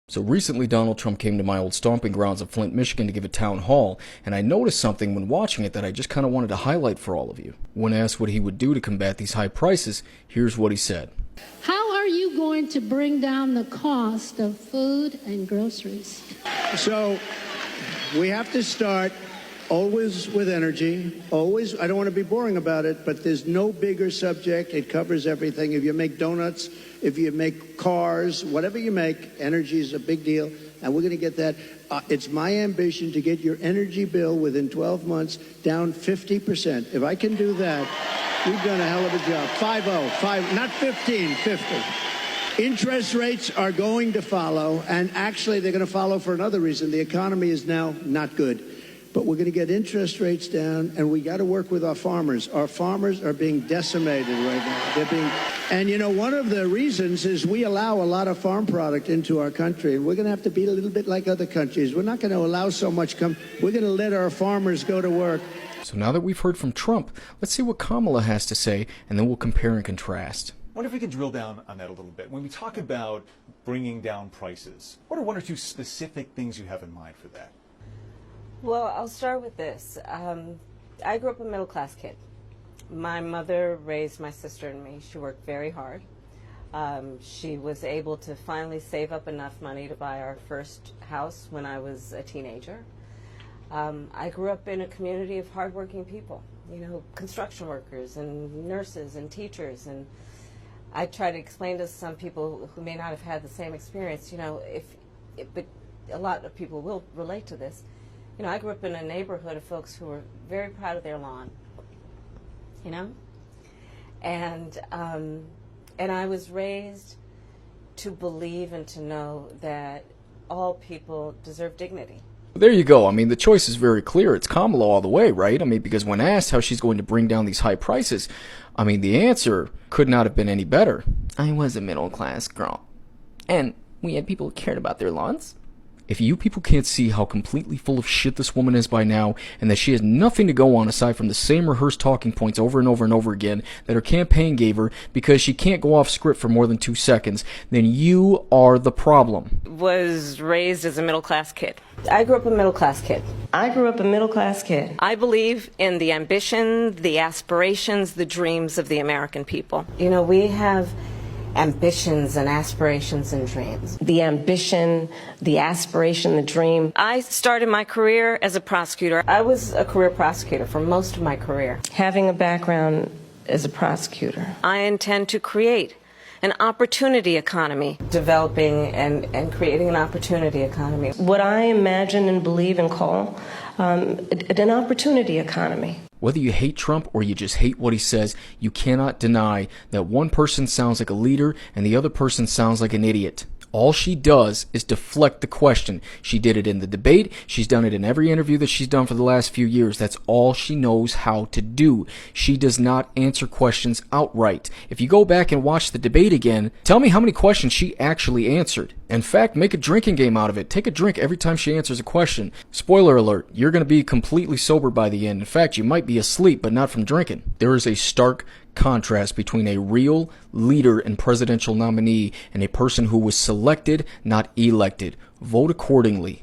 So recently Donald Trump came to my old stomping grounds of Flint, Michigan to give a town hall, and I noticed something when watching it that I just kind of wanted to highlight for all of you. When asked what he would do to combat these high prices, here's what he said. How are you going to bring down the cost of food and groceries? So we have to start always with energy, always. I don't want to be boring about it, but there's no bigger subject. It covers everything. If you make donuts, if you make cars, whatever you make, energy is a big deal, and we're going to get that. It's my ambition to get your energy bill within 12 months down 50%. If I can do that, we've done a hell of a job. 5-0, not 15, 50. Interest rates are going to follow, and actually they're going to follow for another reason. The economy is now not good. But we're going to get interest rates down, and we got to work with our farmers. Our farmers are being decimated right now. And you know, one of the reasons is we allow a lot of farm product into our country, and we're going to have to be a little bit like other countries. We're not going to allow so much come. We're going to let our farmers go to work. So now that we've heard from Trump, let's see what Kamala has to say, and then we'll compare and contrast. I wonder if we can drill down on that a little bit. When we talk about bringing down prices, what are one or two specific things you have in mind for that? Well, I'll start with this. I grew up a middle-class kid. My mother raised my sister and me. She worked very hard. She was able to finally save up enough money to buy our first house when I was a teenager. I grew up in a community of hardworking people, you know, construction workers and nurses and teachers. And I try to explain to some people who may not have had the same experience, you know, but a lot of people will relate to this. You know, I grew up in a neighborhood of folks who were very proud of their lawn, you know, and I was raised to believe and to know that all people deserve dignity. There you go. I mean, the choice is very clear. It's Kamala all the way, right? I mean, because when asked how she's going to bring down these high prices, I mean, the answer could not have been any better. I was a middle-class girl, and we had people who cared about their lawns. If you people can't see how completely full of shit this woman is by now, and that she has nothing to go on aside from the same rehearsed talking points over and over and over again that her campaign gave her because she can't go off script for more than 2 seconds, then you are the problem. Was raised as a middle-class kid. I grew up a middle-class kid. I believe in the ambition, the aspirations, the dreams of the American people. You know, we have ambitions and aspirations and dreams. The ambition, the aspiration, the dream. I started my career as a prosecutor. I was a career prosecutor for most of my career. Having a background as a prosecutor. I intend to create an opportunity economy, developing and creating an opportunity economy. What I imagine and believe and call an opportunity economy. Whether you hate Trump or you just hate what he says, you cannot deny that one person sounds like a leader and the other person sounds like an idiot. All she does is deflect the question. She did it in the debate. She's done it in every interview that she's done for the last few years. That's all she knows how to do. She does not answer questions outright. If you go back and watch the debate again, tell me how many questions she actually answered. In fact, make a drinking game out of it. Take a drink every time she answers a question. Spoiler alert, you're going to be completely sober by the end. In fact, you might be asleep, but not from drinking. There is a stark contrast between a real leader and presidential nominee and a person who was selected, not elected. Vote accordingly.